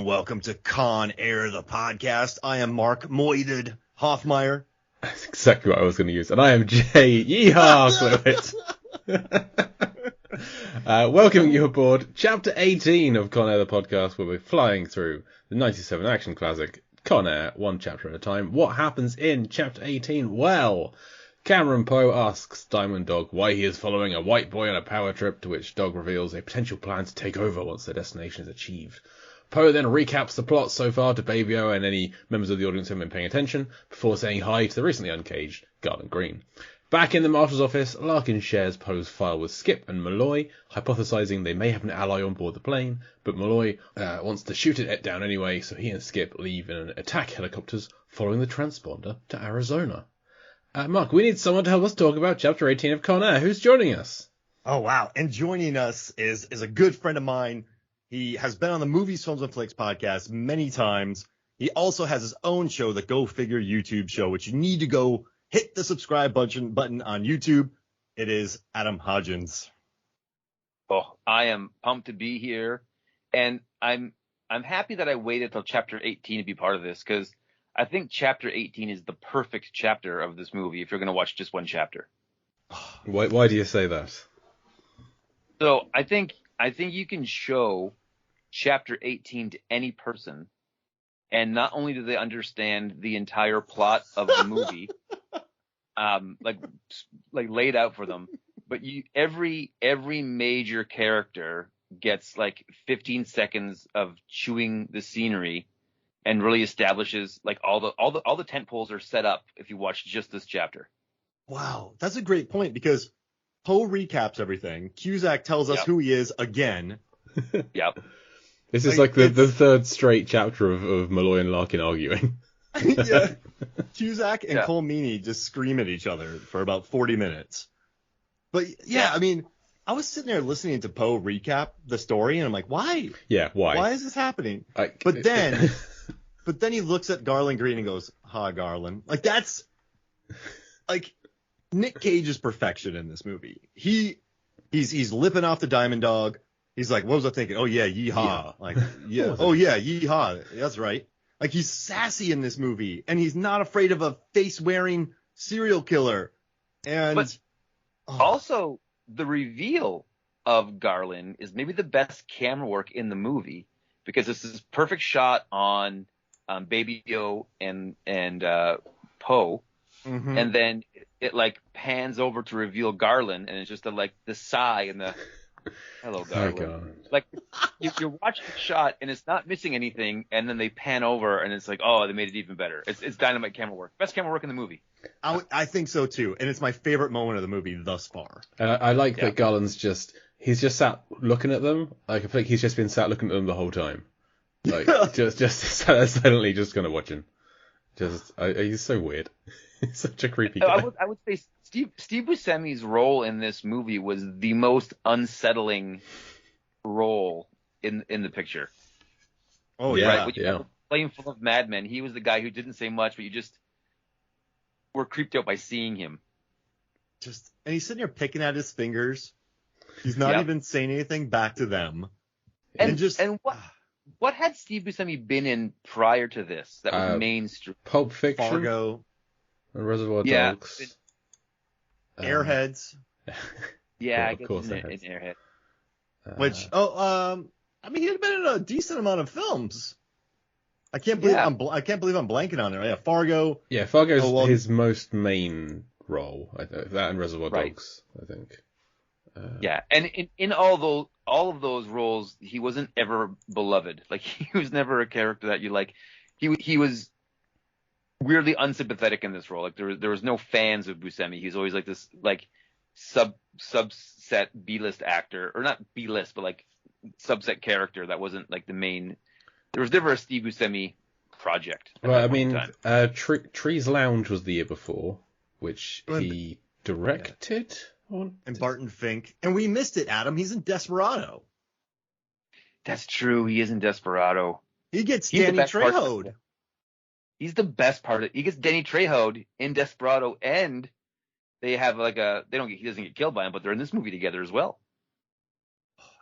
and welcome to Con Air, the podcast. I am Mark Moided Hoffmeyer. That's exactly what I was going to use. And I am Jay Yeehaw Clewitt. Welcoming you aboard Chapter 18 of Con Air, the podcast, where we're flying through the 97 action classic Con Air, one chapter at a time. What happens in Chapter 18? Well, Cameron Poe asks Diamond Dog why he is following a white boy on a power trip, to which Dog reveals a potential plan to take over once their destination is achieved. Poe then recaps the plot so far to Baby-O and any members of the audience who have been paying attention, before saying hi to the recently uncaged Garland Green. Back in the Marshal's office, Larkin shares Poe's file with Skip and Malloy, hypothesizing they may have an ally on board the plane, but Malloy wants to shoot it down anyway, so he and Skip leave in attack helicopters following the transponder to Arizona. Mark, we need someone to help us talk about Chapter 18 of Con Air. Who's joining us? Oh, wow. And joining us is a good friend of mine. He has been on the Movies, Films, and Flicks podcast many times. He also has his own show, the GoFigure YouTube show, which you need to go hit the subscribe button on YouTube. It is Adam Hodgins. Oh, I am pumped to be here. And I'm happy that I waited till Chapter 18 to be part of this, because I think Chapter 18 is the perfect chapter of this movie if you're going to watch just one chapter. Why do you say that? So I think you can show Chapter 18 to any person, and not only do they understand the entire plot of the movie, like laid out for them, but every major character gets like 15 seconds of chewing the scenery, and really establishes like all the tent poles are set up if you watch just this chapter. Wow, that's a great point, because Poe recaps everything. Cusack tells us who he is again. Yep. This is like the third straight chapter of Malloy and Larkin arguing. Yeah. Cusack and Cole Meany just scream at each other for about 40 minutes. But I mean, I was sitting there listening to Poe recap the story, and I'm like, why? Yeah, why? Why is this happening? But then he looks at Garland Green and goes, "Ha, Garland." Like, that's like Nick Cage's perfection in this movie. He's lipping off the Diamond Dog. He's like, what was I thinking? Oh yeah, yeehaw. Like, yeah. Oh yeah, yeehaw. That's right. Like, he's sassy in this movie, and he's not afraid of a face-wearing serial killer. And also, the reveal of Garland is maybe the best camera work in the movie, because this is perfect shot on Baby-O and Poe, and then it like pans over to reveal Garland, and it's just the sigh and the hello Garland. Like, you're watching the shot and it's not missing anything, and then they pan over and it's like, oh, they made it even better. It's dynamite camera work, best camera work in the movie. I think so too, and it's my favorite moment of the movie thus far. I like that Garland's he's just sat looking at them. Like, I think he's just been sat looking at them the whole time. Like, just sat silently, just kind of watching. He's so weird. He's such a creepy guy. I would say Steve Buscemi's role in this movie was the most unsettling role in the picture. Oh yeah, right? Have a plane full of madmen. He was the guy who didn't say much, but you just were creeped out by seeing him. And he's sitting here picking at his fingers. He's not even saying anything back to them. And what had Steve Buscemi been in prior to this that was mainstream? Pulp Fiction, Fargo, and Reservoir Dogs, Airheads. Yeah, I guess in Airhead. I mean, he had been in a decent amount of films. I can't believe I'm blanking on it. Yeah, Fargo. Yeah, Fargo's his most main role. That and Reservoir Dogs, I think. And in all of those roles, he wasn't ever beloved. Like, he was never a character that you like. He was weirdly unsympathetic in this role. Like, there was no fans of Buscemi. He's always like this like subset B-list actor, or not B-list, but like subset character that wasn't like the main. There was never a Steve Buscemi project. Well, I mean, Trees Lounge was the year before, which he directed. And Barton Fink. And we missed it, Adam. He's in Desperado. That's true. He is in Desperado. He gets Danny Trejo'd. He's the best part of it. He gets Danny Trejo'd in Desperado, and they have he doesn't get killed by him, but they're in this movie together as well.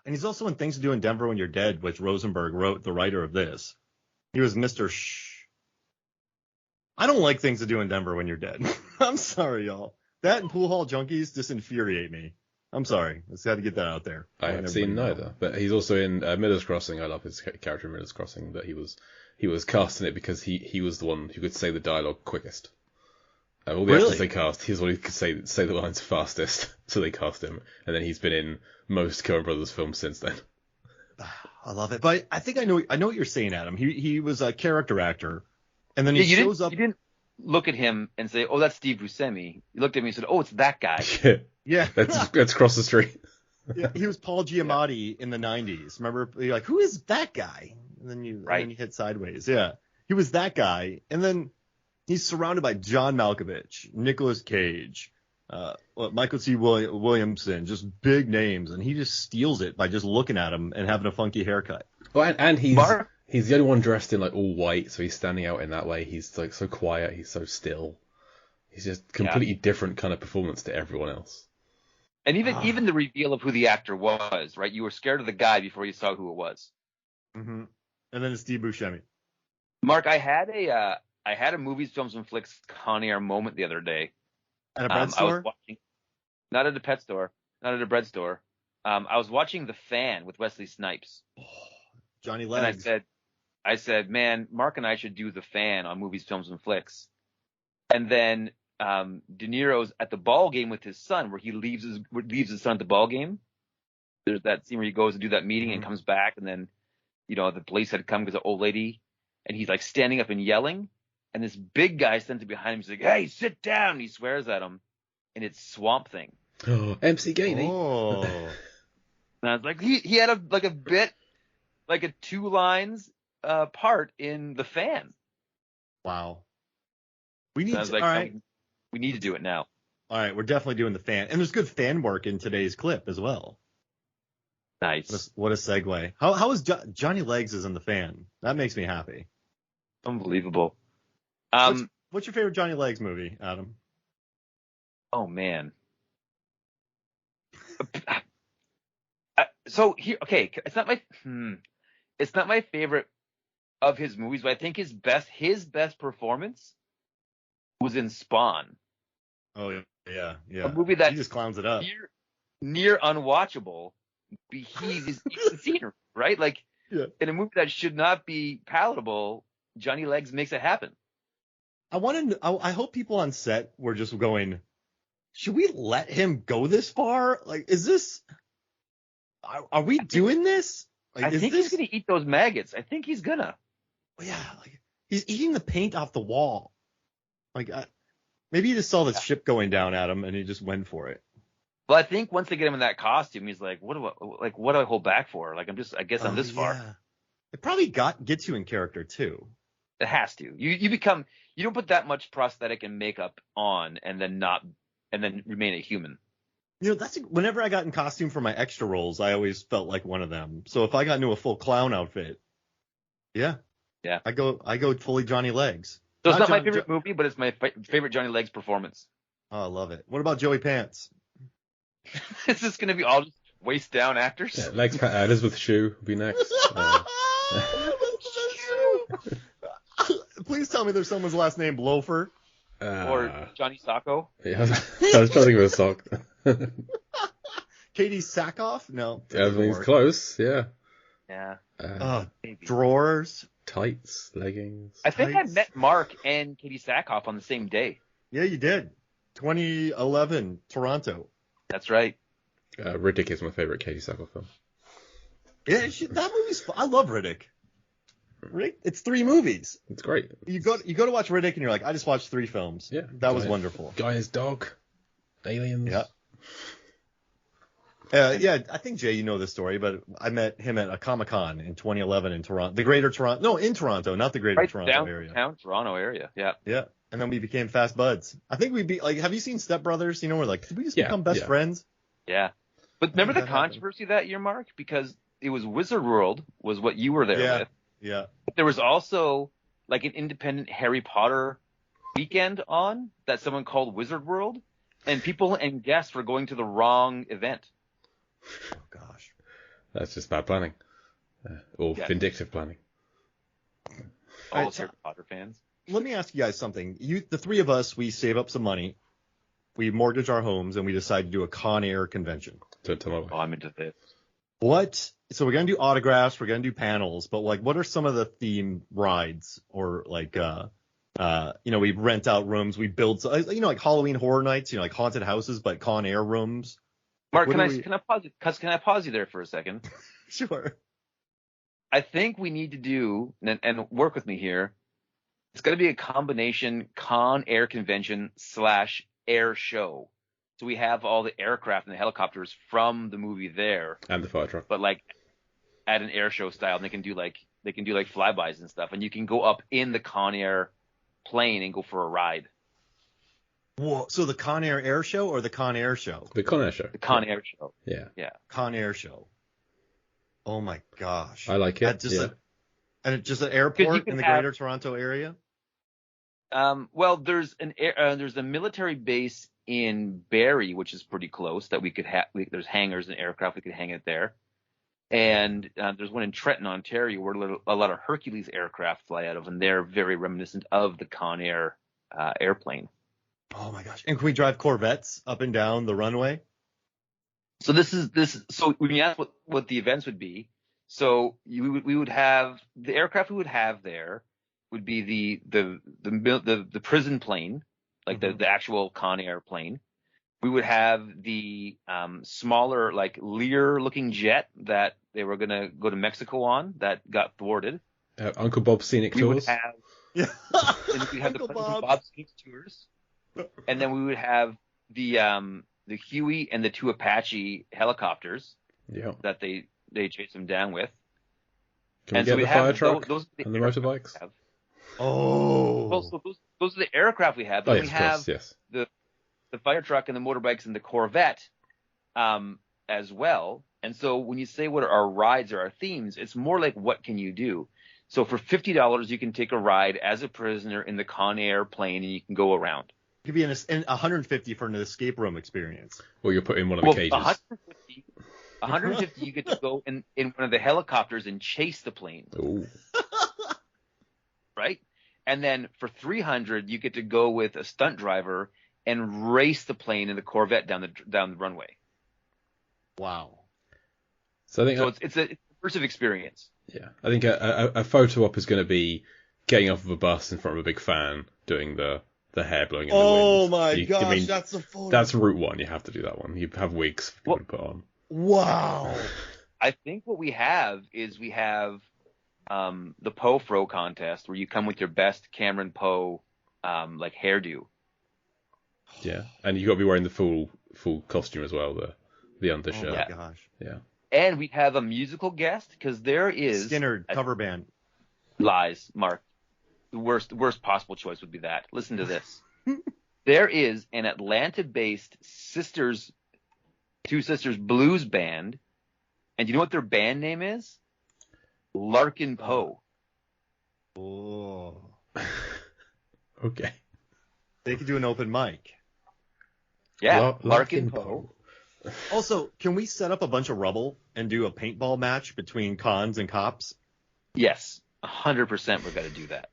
And he's also in Things to Do in Denver When You're Dead, which Rosenberg wrote, the writer of this. He was Mr. Shh. I don't like Things to Do in Denver When You're Dead. I'm sorry, y'all. That and Pool Hall Junkies just infuriate me. I'm sorry. Let's have to get that out there. I have seen neither, but he's also in Miller's Crossing. I love his character in Miller's Crossing, but he was cast in it because he was the one who could say the dialogue quickest. All the actors they cast, he's the one who could say the lines fastest, so they cast him. And then he's been in most Coen Brothers films since then. I love it, but I think I know what you're saying, Adam. He was a character actor, and then he shows up. You didn't look at him and say, "Oh, that's Steve Buscemi." You looked at me and said, "Oh, it's that guy." Yeah. Let's cross the street. Yeah, he was Paul Giamatti in the 90s. Remember, you're like, who is that guy? And then you hit sideways. Yeah, he was that guy, and then he's surrounded by John Malkovich, Nicolas Cage, Michael C. Williamson, just big names, and he just steals it by just looking at him and having a funky haircut. Well, and he's the only one dressed in like all white, so he's standing out in that way. He's like so quiet, he's so still. He's just completely different kind of performance to everyone else. And even the reveal of who the actor was, right? You were scared of the guy before you saw who it was. Mm-hmm. And then it's Steve Buscemi. Mark, I had a Movies, Films, and Flicks Con Air moment the other day. At a bread store? I was watching, not at a pet store, not at a bread store. I was watching The Fan with Wesley Snipes. Oh, Johnny Legs. And I said, man, Mark and I should do The Fan on Movies, Films, and Flicks. And then De Niro's at the ball game with his son, where he leaves his son at the ball game. There's that scene where he goes to do that meeting and comes back, and then, the police had come because of the old lady, and he's like standing up and yelling, and this big guy stands behind him. He's like, "Hey, sit down!" And he swears at him, and it's Swamp Thing. Oh, MC Gainey. Oh. And I was like, he had a bit, like a 2 lines part in The Fan. Wow. We need to, like, all right. We need to do it now. All right, we're definitely doing The Fan. And there's good fan work in today's clip as well. Nice. What a segue. How is Johnny Legs is in The Fan? That makes me happy. Unbelievable. What's your favorite Johnny Legs movie, Adam? Oh, man. So here, okay, it's not my favorite of his movies, but I think his best performance was in Spawn. Oh yeah. A movie that he just clowns it up. Near unwatchable. He's scenery, right? Like in a movie that should not be palatable, Johnny Legs makes it happen. I hope people on set were just going, should we let him go this far? Like, is this? Are we doing this? Like, I think he's gonna eat those maggots. I think he's gonna. Yeah, like he's eating the paint off the wall. Like, maybe he just saw the ship going down at him and he just went for it. Well, I think once they get him in that costume, he's like, what do I hold back for? Like, I guess I'm this far. It probably gets you in character too. It has to. You don't put that much prosthetic and makeup on and then remain a human. That's whenever I got in costume for my extra roles, I always felt like one of them. So if I got into a full clown outfit, yeah, I go fully Johnny Legs. So it's not my favorite movie, but it's my favorite Johnny Legs performance. Oh, I love it. What about Joey Pants? Is this going to be all just waist down actors? Yeah, Legs, Elizabeth Shue will be next. Please tell me there's someone's last name Blofer. Or Johnny Sacco. Yeah, I was trying to think of a sock. Katie Sackhoff? No. Everything's close, yeah. Yeah. Drawers. Tights, leggings. I think I met Mark and Katie Sackhoff on the same day. Yeah, you did. 2011, Toronto. That's right. Riddick is my favorite Katie Sackhoff film. Yeah, that movie's fun. I love Riddick. It's 3 movies. It's great. You go to watch Riddick and you're like, I just watched 3 films. Yeah. That was wonderful. Guy and his dog. Aliens. Yeah. I think, Jay, you know this story, but I met him at a Comic-Con in 2011 in Toronto. The Greater Toronto. No, in Toronto, not the Greater Toronto area. Downtown Toronto area, yeah. Yeah. And then we became fast buds. I think we'd be like, have you seen Step Brothers? We're like, did we just become best friends? Yeah. But remember the controversy that year, Mark? Because it was Wizard World was what you were there with. Yeah. But there was also like an independent Harry Potter weekend on that someone called Wizard World, and people and guests were going to the wrong event. Oh gosh. That's just bad planning. Or Yes. vindictive planning. All Right, those Harry Potter fans. Let me ask you guys something. The three of us, we save up some money, we mortgage our homes, and we decide to do a Con Air convention. To my wife. Oh, I'm into this. So we're gonna do autographs, we're gonna do panels, but like, what are some of the theme rides, or like, we rent out rooms, we build, like Halloween Horror Nights, like haunted houses, but Con Air rooms. Mark, What can I pause you there for a second? Sure. I think we need to do, and work with me here, it's going to be a combination Con Air convention / air show. So we have all the aircraft and the helicopters from the movie there, And the fire truck. but like at an air show style, and they can do like flybys and stuff, and you can go up in the Con Air plane and go for a ride. Whoa. So the Con Air show or the Con Air show? The Con Air show. The Con Air show. Yeah. Yeah. Con Air show. Oh my gosh. I like it. And it's just an 'Cause you airport can in the have- greater Toronto area? Well, there's a military base in Barrie, which is pretty close, that we could have. There's hangars and aircraft, we could hang it there. And there's one in Trenton, Ontario, where a lot of Hercules aircraft fly out of, and they're very reminiscent of the Con Air airplane. Oh my gosh. And can we drive Corvettes up and down the runway? So so when you ask what the events would be, so we would have the aircraft we would have there would be the prison plane, like the actual Con Air plane. We would have the smaller, like Lear-looking jet that they were gonna go to Mexico on that got thwarted. Uncle Bob's Scenic We Tours. would have, Yeah. and we have the Uncle Uncle Bob's. Bob's Scenic Tours, and then we would have the Huey and the two Apache helicopters Yeah. that they chase them down with. Can we And get so we the have fire truck those are and the aircraft we motorbikes? have. Oh. Well, so those are the aircraft we have. Oh, But yes, we of have course, yes. the fire truck and the motorbikes and the Corvette as well. And so when you say what our rides or our themes, it's more like what can you do? So for $50, you can take a ride as a prisoner in the Con Air plane, and you can go around. It could be an $150 for an escape room experience. Or you're put in one of the cages. 150, you get to go in one of the helicopters and chase the plane, Ooh. right? And then for 300, you get to go with a stunt driver and race the plane in the Corvette down the runway. Wow. So I think So it's a immersive experience. yeah, I think a photo op is going to be getting off of a bus in front of a big fan, doing the hair blowing in the wind. Oh my I gosh, mean, that's the photo. that's route one. You have to do that one. You have wigs for people to put on. Wow. I think what we have is the Poe Fro contest, where you come with your best Cameron Poe like hairdo. Yeah, and you got to be wearing the full costume as well, the undershirt. Oh my Yeah. gosh. And we have a musical guest, because there is Skinner cover band. lies, Mark. The worst possible choice would be that. Listen to this. There is an Atlanta-based two sisters blues band, and you know what their band name is? Larkin Poe. Oh. Okay. They could do an open mic. Yeah, Larkin Larkin Poe. Also, can we set up a bunch of rubble and do a paintball match between cons and cops? Yes, 100% we're going to do that.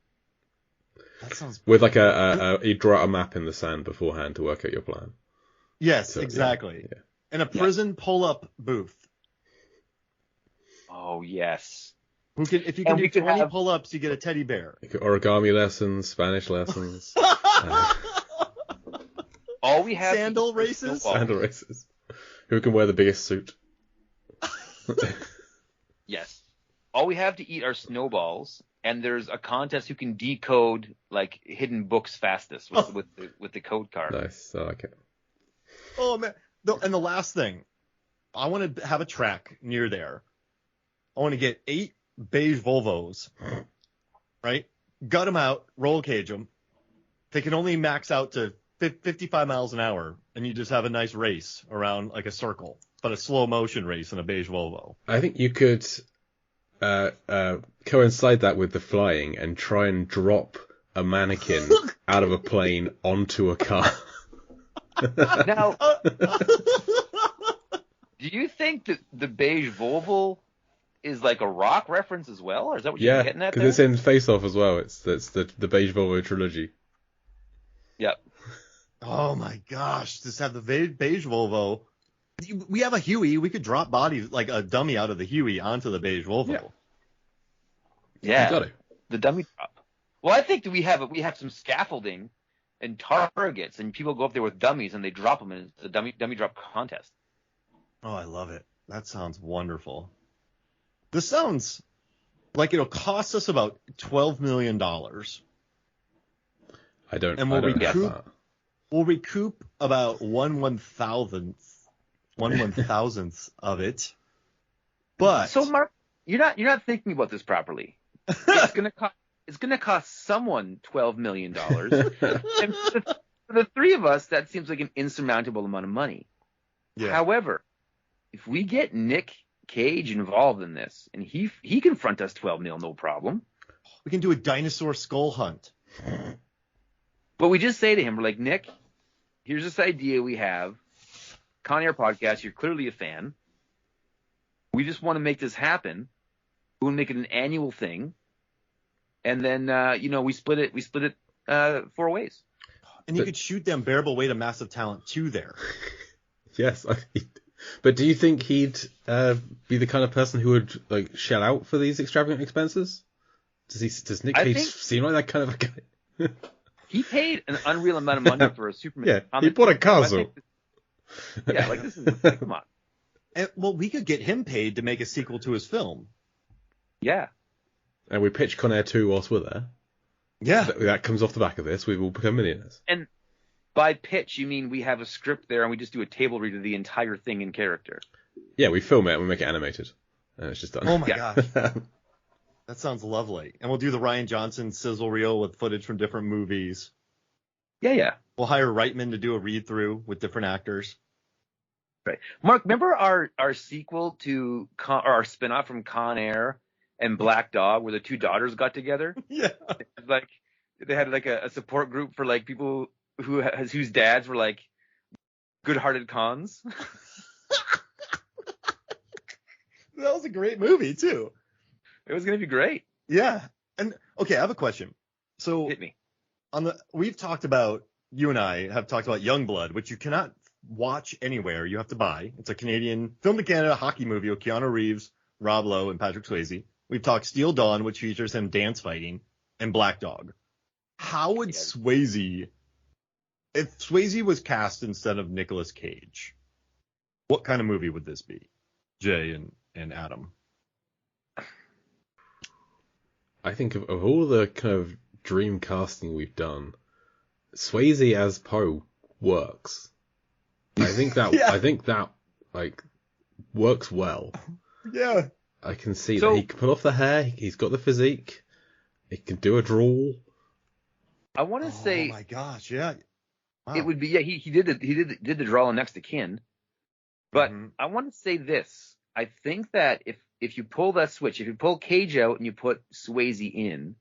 That sounds. With like you draw a map in the sand beforehand to work out your plan. Yes, So, exactly. yeah. And a prison pull-up booth. Oh, yes. If you And can we do could 20 have- pull-ups, you get a teddy bear. Origami lessons, Spanish lessons, All we have Sandal is races? snowballs. sandal races. Who can wear the biggest suit? Yes. All we have to eat are snowballs, and there's a contest who can decode like hidden books fastest with the code card. Nice, I like it. Oh man! And the last thing, I want to have a track near there. I want to get 8 beige Volvos, right? Gut them out, roll cage them. They can only max out to 55 miles an hour, and you just have a nice race around like a circle, but a slow motion race in a beige Volvo. I think you could coincide that with the flying and try and drop a mannequin out of a plane onto a car. Now, do Do you think that the beige Volvo is like a Rock reference as well, or is that what you're getting at there? because it's in Face Off as well. It's the beige Volvo trilogy. Yep. Oh my gosh, just have the beige Volvo. We have a Huey. We could drop bodies like a dummy out of the Huey onto the beige Volvo. Yeah. You got it. The dummy drop. Well, I think that we have some scaffolding and targets, and people go up there with dummies and they drop them, and it's a dummy drop contest. Oh, I love it. That sounds wonderful. This sounds like it'll cost us about $12 million. I don't And we'll have recoup, that. we'll recoup about 1/1000th of it. But So, Mark, you're not thinking about this properly. It's gonna cost someone $12 million, and for the three of us, that seems like an insurmountable amount of money. yeah. However, if we get Nick Cage involved in this, and he can front us $12 million, no problem. We can do a dinosaur skull hunt. But we just say to him, we're like, Nick, here's this idea we have. Con Air Podcast, you're clearly a fan. We just want to make this happen. We want to make it an annual thing. And then, we split it 4 ways. And you could shoot them bearable weight of massive talent too there. Yes, but do you think he'd be the kind of person who would like shell out for these extravagant expenses? Does Nick Cage seem like that kind of a guy? He paid an unreal amount of money for a Superman. Yeah, he bought a castle. Yeah, like this is come on. And, well, we could get him paid to make a sequel to his film. Yeah. And we pitch Con Air 2 whilst we're there. Yeah. That comes off the back of this. We will become millionaires. And by pitch, you mean we have a script there and we just do a table read of the entire thing in character? Yeah, we film it and we make it animated. And it's just done. Oh my gosh. That sounds lovely. And we'll do the Rian Johnson sizzle reel with footage from different movies. Yeah. We'll hire Reitman to do a read through with different actors. Right. Mark, remember our sequel to or our spinoff from Con Air and Black Dog, where the two daughters got together? Yeah. Like they had like a support group for like people whose dads were like good-hearted cons. That was a great movie too. It was gonna be great. Yeah. And okay, I have a question. So Hit me. You and I have talked about Youngblood, which you cannot watch anywhere. You have to buy. It's a Canadian film to Canada hockey movie with Keanu Reeves, Rob Lowe, and Patrick Swayze. We've talked Steel Dawn, which features him dance fighting, and Black Dog. How would Swayze, if Swayze was cast instead of Nicolas Cage, what kind of movie would this be? Jay and Adam. I think of all the kind of dream casting we've done, Swayze as Poe works. I think that like works well. Yeah. I can see that he can pull off the hair. He's got the physique. He can do a drawl. I want to say. Oh my gosh! Yeah. Wow. It would be he did the drawing next to kin, but I want to say this. I think that if you pull that switch, if you pull Cage out and you put Swayze in,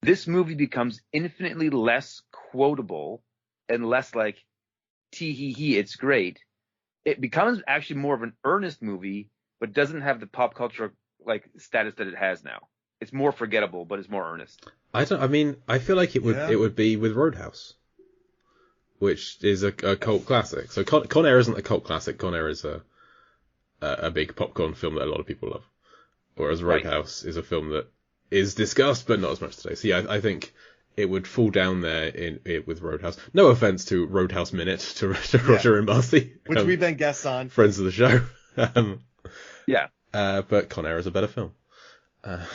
this movie becomes infinitely less quotable and less like tee hee hee. It's great. It becomes actually more of an earnest movie, but doesn't have the pop culture like status that it has now. It's more forgettable, but it's more earnest. I feel like it would be with Roadhouse, which is a cult classic. So Con Air isn't a cult classic. Con Air is a big popcorn film that a lot of people love, whereas Roadhouse is a film that is discussed but not as much today. So yeah, I think it would fall down there with Roadhouse. No offense to Roadhouse Minute to Roger and Marcy, which we've been guests on, friends of the show. Yeah. But Con Air is a better film. I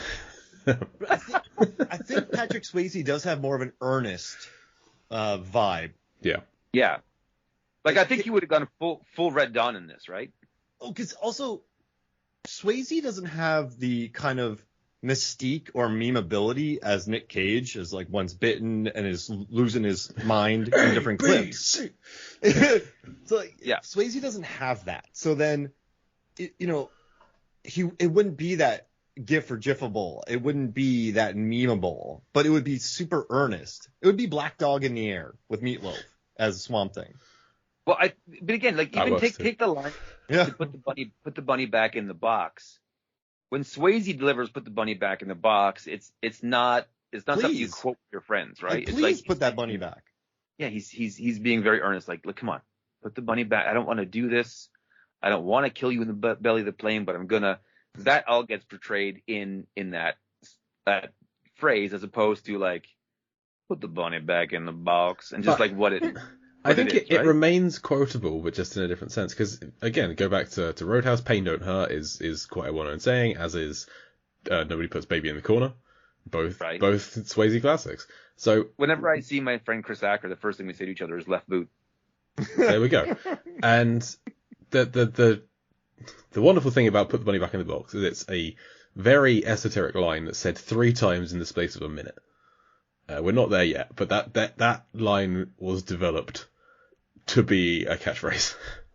think Patrick Swayze does have more of an earnest vibe. Yeah. Yeah. Like I think he would have gone full Red Dawn in this, right? Oh, because also Swayze doesn't have the kind of mystique or memeability as Nick Cage, as like once bitten and is losing his mind in different clips. So Swayze doesn't have that. So then, it wouldn't be that GIF or GIFable. It wouldn't be that memeable, but it would be super earnest. It would be Black Dog in the Air with Meatloaf as Swamp Thing. Well, but again, like That even works take the line Yeah. to put the bunny back in the box. When Swayze delivers "put the bunny back in the box," it's not something you Please. quote with your friends, right? Like, It's please like put that bunny back. yeah, he's being very earnest. Like, look, come on, put the bunny back. I don't want to do this. I don't want to kill you in the belly of the plane, but I'm gonna. That all gets portrayed in that phrase as opposed to like, put the bunny back in the box and just But like what it. I think is, it right? remains quotable, but just in a different sense. Because again, go back to Roadhouse. Pain don't hurt is quite a well-known saying, as is nobody puts baby in the corner. Both Swayze classics. So whenever I see my friend Chris Acker, the first thing we say to each other is left boot. there we go. And the wonderful thing about put the bunny back in the box is it's a very esoteric line that's said 3 times in the space of a minute. We're not there yet, but that line was developed to be a catchphrase.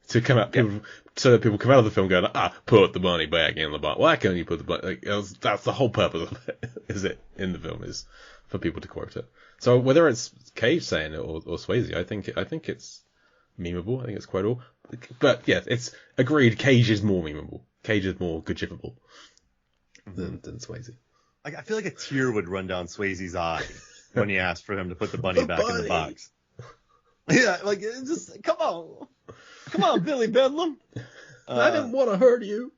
To come out, so that people come out of the film going, put the bunny back in the box. Why can't you put the bunny? That's the whole purpose of it, is it, in the film, is for people to quote it. So whether it's Cage saying it or Swayze, I think it's memeable. I think it's quotable. But yeah, it's agreed. Cage is more memeable. Cage is more good-shippable than Swayze. I feel like a tear would run down Swayze's eye when he asked for him to put the bunny back in the box. Yeah, like, just, come on, Billy Bedlam. I didn't want to hurt you.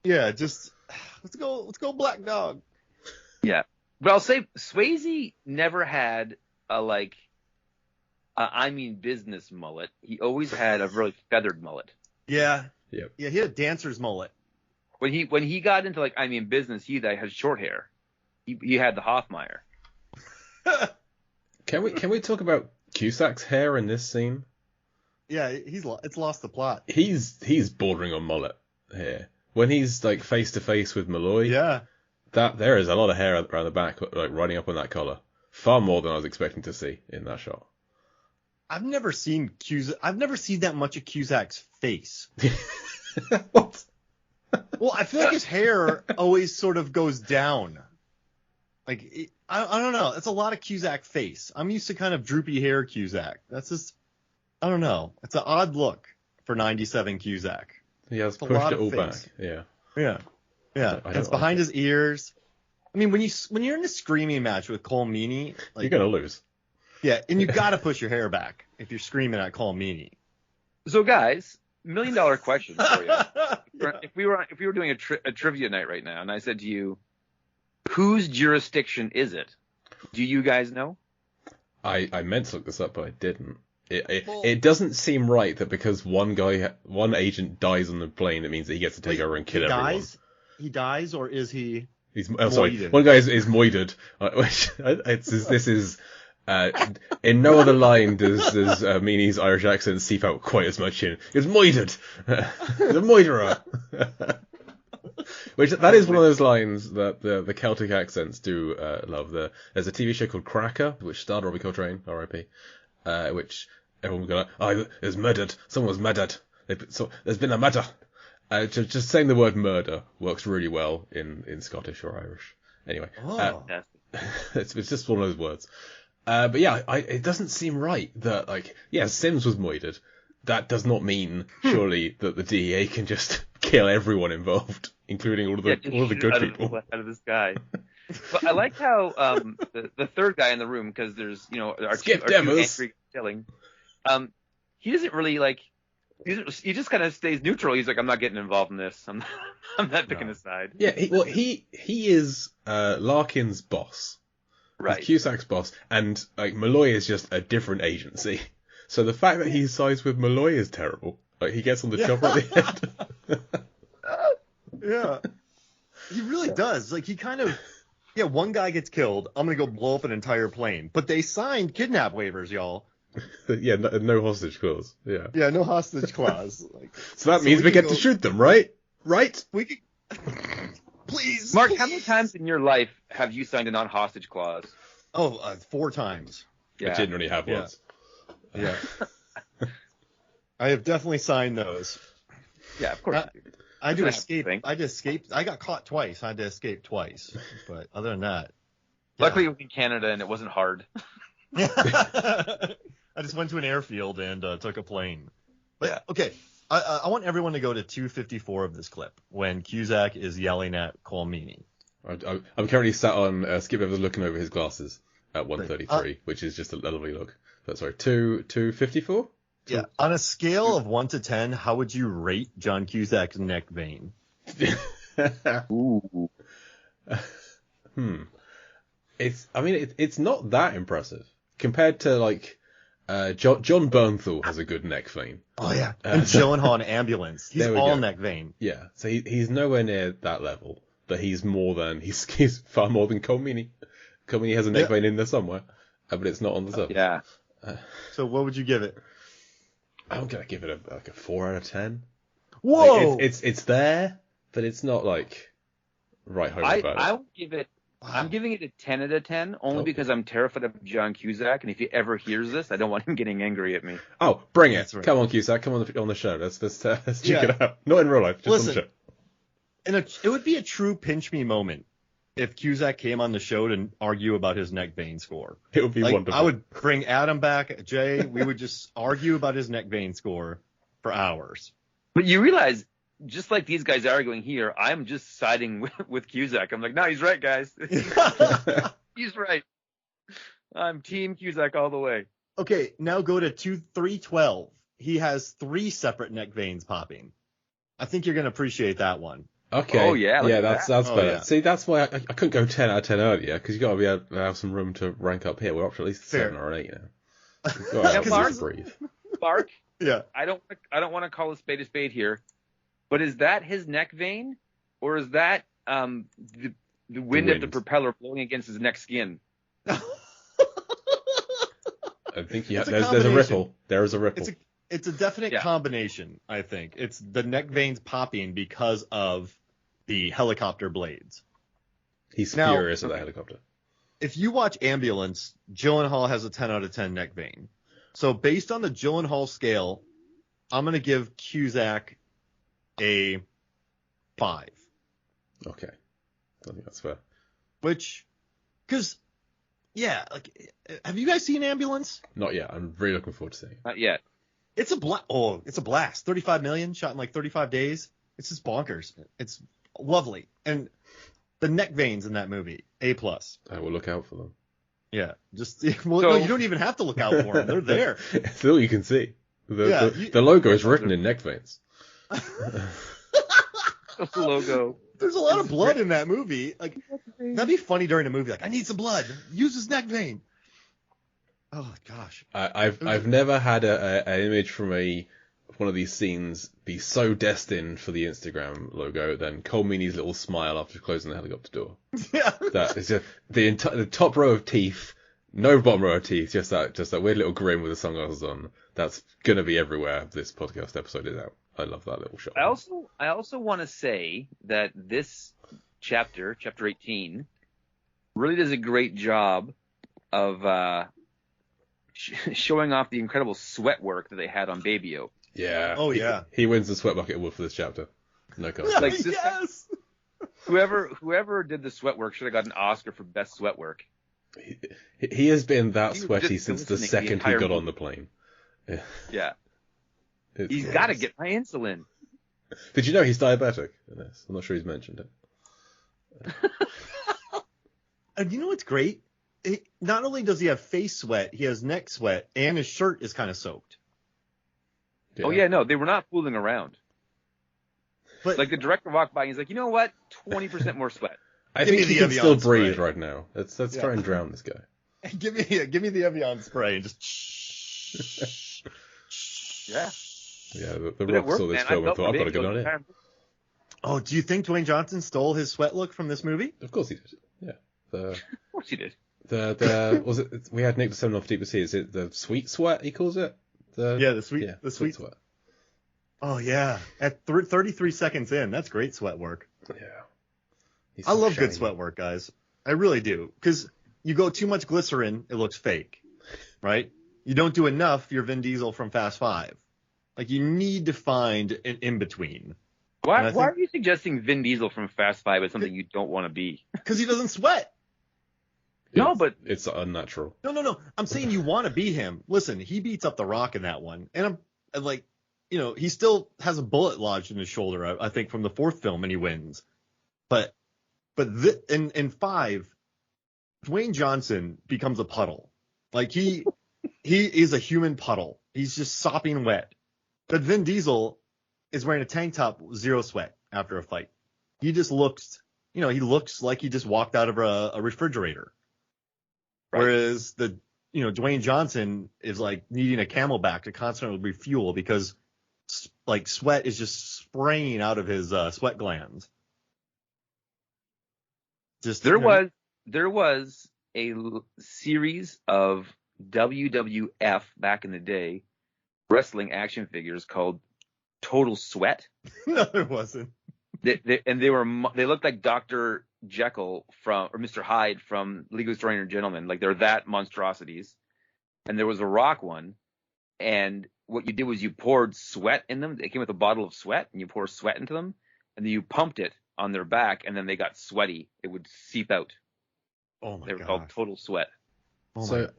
Yeah, just, let's go Black Dog. Yeah. But I'll say Swayze never had a business mullet. He always had a really feathered mullet. Yeah. Yep. Yeah, he had a dancer's mullet. When he got into business, he had short hair. He had the Hoffmeyer. Can we talk about Cusack's hair in this scene? Yeah, it's lost the plot. He's bordering on mullet here. When he's like face to face with Malloy, Yeah. that there is a lot of hair around the back, like riding up on that collar. Far more than I was expecting to see in that shot. I've never seen that much of Cusack's face. What? Well, I feel like his hair always sort of goes down. Like, I don't know. It's a lot of Cusack face. I'm used to kind of droopy hair Cusack. That's just, I don't know. It's an odd look for 97 Cusack. He has It's a pushed lot it of all face. back. Yeah. Yeah. Yeah. I don't It's like behind it. his ears. I mean, when you're in a screaming match with Cole Meany, like, You're gonna lose. yeah, and you got to push your hair back if you're screaming at Cole Meany. So guys, $1 million question for you. Yeah. If we were doing a trivia night right now, and I said to you, whose jurisdiction is it? Do you guys know? I meant to look this up, but I didn't. Well- It doesn't seem right that because one agent dies on the plane, it means that he gets to take Wait, over and kill everyone. He dies, or is he? Sorry, moided? one guy is moided, which this is in no other line does Meany's Irish accent seep out quite as much in. He was moided, the moiderer. Which that is one of those lines that the Celtic accents do love. There's a TV show called Cracker, which starred Robbie Coltrane, R.I.P., which everyone would go, there's murdered. Someone was murdered. There's been a murder. Just saying the word murder works really well in Scottish or Irish. Anyway, it's just one of those words. But yeah, it doesn't seem right that, like, yeah, Sims was moided. That does not mean, surely, that the DEA can just kill everyone involved, including all of the good people. Out of this guy. But I like how the third guy in the room, because there's our Skip two Devers. angry killing. He doesn't really he just kind of stays neutral. He's like, I'm not getting involved in this. I'm not picking a side. Yeah, he is Larkin's boss. Right. He's Cusack's boss, and like Malloy is just a different agency. So the fact that he sides with Malloy is terrible. Like, he gets on the chopper at the end. Yeah. He really does. Like, he kind of, one guy gets killed. I'm going to go blow up an entire plane. But they signed kidnap waivers, y'all. Yeah, no hostage clause. Yeah. Yeah, no hostage clause. Like, so that means we get to shoot them, right? Right? We could... Please. Mark, how many times in your life have you signed a non-hostage clause? Oh, 4 times. I didn't really have Yeah. once. Yeah. I have definitely signed those. Yeah, of course. I do That's escape. thing. I just escaped. I got caught twice. I had to escape twice. But other than that. Luckily, it was in Canada and it wasn't hard. I just went to an airfield and took a plane. But, okay, I want everyone to go to 2:54 of this clip when Cusack is yelling at Colmini. I'm currently sat on Skip Evans looking over his glasses at 1:33, which is just a lovely look. But sorry, 2:54? Yeah. On a scale of 1 to 10, how would you rate John Cusack's neck vein? Ooh. It's not that impressive compared to like John Bernthal has a good neck vein. Oh yeah, and Gyllenhaal in Ambulance, he's all neck vein. Yeah, so he's nowhere near that level, but he's far more than Colmini. Colmini has a neck vein in there somewhere, but it's not on the surface. Yeah. So what would you give it? I'm gonna give it a 4 out of 10. Whoa! Like, it's there, but it's not like right home about it. I would give it. I'm giving it a 10 out of 10 only because I'm terrified of John Cusack, and if he ever hears this, I don't want him getting angry at me. Oh, bring it! Right. Come on, Cusack, come on the show. Let's check it out. Not in real life, just on the show. And it would be a true pinch me moment if Cusack came on the show to argue about his neck vein score. It would be wonderful. I would bring Adam back, Jay. We would just argue about his neck vein score for hours. But you realize, just like these guys arguing here, I'm just siding with Cusack. I'm like, no, he's right, guys. He's right. I'm Team Cusack all the way. Okay, now go to 312. He has 3 separate neck veins popping. I think you're going to appreciate that one. Okay. Oh, yeah. Yeah, that's better. Yeah. See, that's why I couldn't go 10 out of 10 earlier, because you've got to be able to have some room to rank up here. We're up to at least 7 or 8 now. You've got to have breathe. Mark, Yeah. I don't want to call a spade here, but is that his neck vein, or is that the wind of the propeller blowing against his neck skin? I think there's a ripple. There is a ripple. It's a definite combination, I think. It's the neck veins popping because of the helicopter blades. He's furious at the helicopter. If you watch Ambulance, Gyllenhaal has a 10 out of 10 neck vein. So based on the Gyllenhaal scale, I'm going to give Cusack a 5. Okay. I think that's fair. Because, have you guys seen Ambulance? Not yet. I'm really looking forward to seeing it. Not yet. It's a blast. 35 million, shot in like 35 days. It's just bonkers. It's lovely. And the neck veins in that movie, A+. I will look out for them. Yeah. No, you don't even have to look out for them. They're there. It's all you can see. The logo is written in neck veins. The logo. There's a lot of blood in that movie. Like, that'd be funny during a movie. Like, I need some blood. Use his neck vein. Oh gosh. I've never had an image from one of these scenes be so destined for the Instagram logo than Colmini's little smile after closing the helicopter door. Yeah. That is just the top row of teeth, no bottom row of teeth, just that weird little grin with the sunglasses on. That's gonna be everywhere this podcast episode is out. I love that little shot. I also want to say that this chapter 18, really does a great job of showing off the incredible sweat work that they had on Baby-O. Yeah. Oh yeah. He wins the sweat bucket award for this chapter. No comment. Like yes. Whoever did the sweat work should have got an Oscar for best sweat work. He has been that sweaty since the second he got on the plane. Yeah. He's got to get my insulin. Did you know he's diabetic in this? I'm not sure he's mentioned it. And you know what's great? Not only does he have face sweat, he has neck sweat, and his shirt is kind of soaked. Yeah. Oh yeah, no, they were not fooling around. But like the director walked by and he's like, you know what? 20% more sweat. I think he can still breathe right now. Let's try and drown this guy. Give me the Evian spray and just. Yeah. Yeah, the Rock saw this film and thought, I've got a good idea. Oh, do you think Dwayne Johnson stole his sweat look from this movie? Of course he did. Yeah. Of course he did. Was it? We had Nick Seminoff Deep Sea. Is it the sweet sweat he calls it? The sweet sweat. Oh yeah, at 33 seconds in, that's great sweat work. Yeah. I love good sweat work, guys. I really do, because you go too much glycerin, it looks fake, right? You don't do enough, you're Vin Diesel from Fast 5. Like, you need to find an in-between. Why are you suggesting Vin Diesel from Fast 5 is something you don't want to be? Because he doesn't sweat. No, but it's unnatural. No. I'm saying you want to be him. Listen, he beats up The Rock in that one, and I'm like, he still has a bullet lodged in his shoulder, I think, from the fourth film, and he wins. But in 5, Dwayne Johnson becomes a puddle. Like he is a human puddle. He's just sopping wet. But Vin Diesel is wearing a tank top, zero sweat after a fight. He just looks, he looks like he just walked out of a refrigerator. Right. Whereas Dwayne Johnson is like needing a Camelback to constantly refuel because like sweat is just spraying out of his sweat glands. There was a series of WWF back in the day wrestling action figures called Total Sweat. No, there wasn't. They looked like Dr. Jekyll or Mr. Hyde from League of Extraordinary Gentlemen. Like they're that monstrosities. And there was a Rock one, and what you did was you poured sweat in them. They came with a bottle of sweat, and you pour sweat into them, and then you pumped it on their back, and then they got sweaty. It would seep out. Oh my god! They were called Total Sweat. Oh so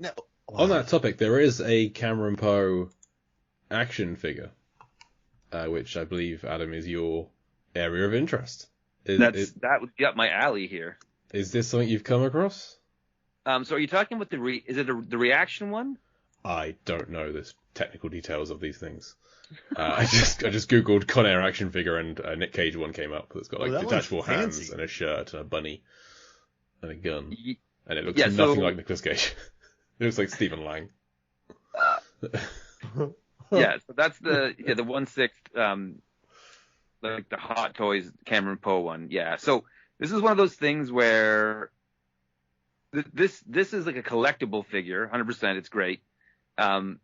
on that topic, there is a Cameron Poe action figure, which I believe, Adam, is your area of interest. That would be up my alley here. Is this something you've come across? So are you talking about is it the reaction one? I don't know the technical details of these things. I just googled Con Air action figure, and a Nick Cage one came up that's got like detachable hands and a shirt and a bunny and a gun, and it looks nothing like Nicolas Cage. It looks like Stephen Lang. Yeah, so that's the 1/6 like the Hot Toys Cameron Poe one. Yeah, so this is one of those things where this is like a collectible figure, 100%. It's great. I'm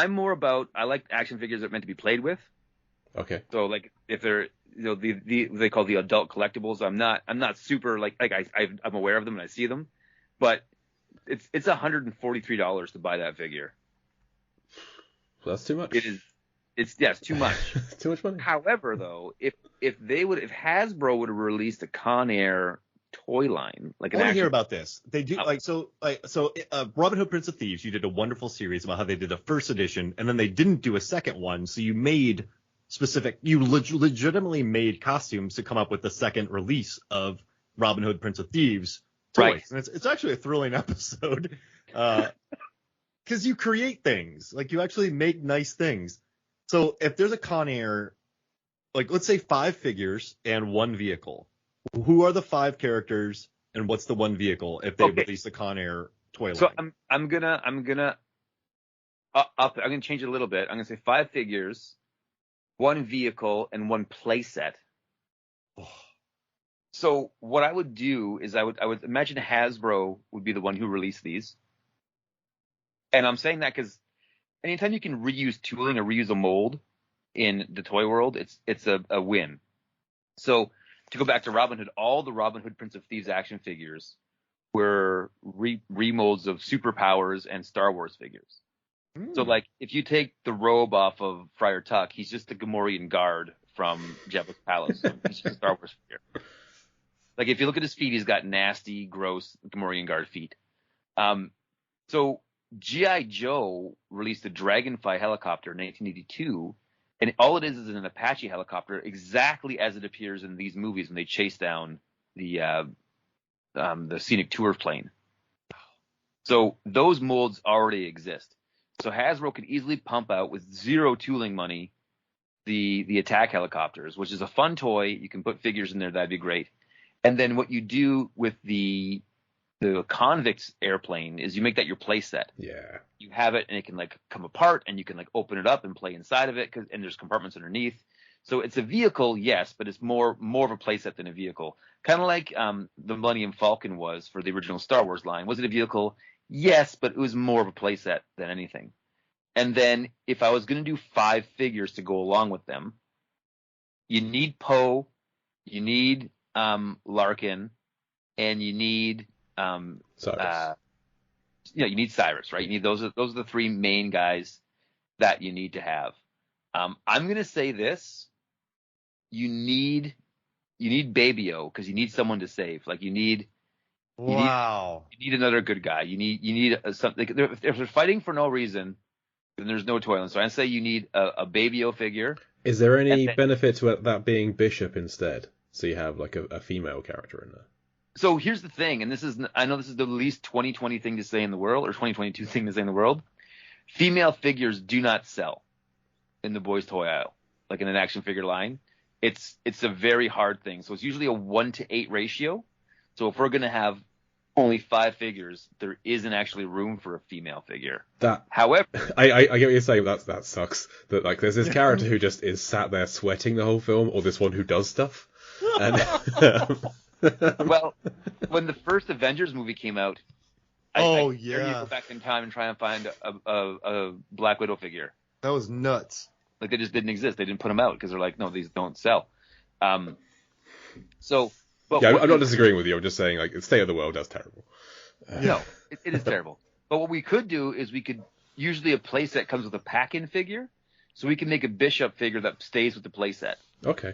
more about, I like action figures that are meant to be played with. Okay. So like if they're they call the adult collectibles, I'm not super like I'm aware of them and I see them, but it's $143 to buy that figure. Well, that's too much. It is. It's too much. Too much money. However, though, if Hasbro would have released a Con Air toy line, like I want to hear about this. They do Robin Hood Prince of Thieves. You did a wonderful series about how they did a first edition, and then they didn't do a second one. So you made legitimately made costumes to come up with the second release of Robin Hood Prince of Thieves toys. Right. And it's actually a thrilling episode because you create things, like you actually make nice things. So if there's a Con Air, like let's say 5 figures and 1 vehicle, who are the 5 characters and what's the 1 vehicle if they release the Con Air toy line? So I'm gonna change it a little bit. I'm gonna say 5 figures, 1 vehicle, and 1 play set. Oh. So what I would do is I would imagine Hasbro would be the one who released these. And I'm saying that because anytime you can reuse tooling or reuse a mold in the toy world, it's a win. So to go back to Robin Hood, all the Robin Hood Prince of Thieves action figures were remolds of superpowers and Star Wars figures. Mm. So like if you take the robe off of Friar Tuck, he's just a Gamorrean guard from Jabba's palace. He's just a Star Wars figure. Like if you look at his feet, he's got nasty, gross Gamorrean guard feet. So G.I. Joe released a Dragonfly helicopter in 1982, and all it is an Apache helicopter, exactly as it appears in these movies when they chase down the scenic tour plane. So those molds already exist. So Hasbro could easily pump out with zero tooling money the attack helicopters, which is a fun toy. You can put figures in there, that'd be great. And then what you do with the Convicts airplane is you make that your play set. Yeah. You have it and it can like come apart and you can like open it up and play inside of it and there's compartments underneath. So it's a vehicle, yes, but it's more of a play set than a vehicle. Kind of like the Millennium Falcon was for the original Star Wars line. Was it a vehicle? Yes, but it was more of a play set than anything. And then if I was going to do 5 figures to go along with them, you need Poe, you need Larkin, and you need Cyrus. You need Cyrus, right? You need those are the 3 main guys that you need to have. I'm gonna say this: you need Baby-O because you need someone to save. Like you need another good guy. You need something. If they're fighting for no reason, then there's no toy line. So I say you need a Baby-O figure. Is there any benefit to that being Bishop instead? So you have like a female character in there. So here's the thing, and I know this is the least 2020 thing to say in the world, or 2022 thing to say in the world. Female figures do not sell in the boys' toy aisle, like in an action figure line. It's a very hard thing. So it's usually a 1-to-8 ratio. So if we're going to have only 5 figures, there isn't actually room for a female figure. However, I get what you're saying. That sucks. That like there's this character who just is sat there sweating the whole film, or this one who does stuff. And well, when the first Avengers movie came out, I go back in time and try and find a Black Widow figure. That was nuts. Like they just didn't exist. They didn't put them out because they're like, no, these don't sell. I'm not disagreeing with you. I'm just saying, like, the state of the world, that's terrible. No, it is terrible. But what we could do is usually a playset comes with a pack-in figure, so we can make a Bishop figure that stays with the playset. Okay.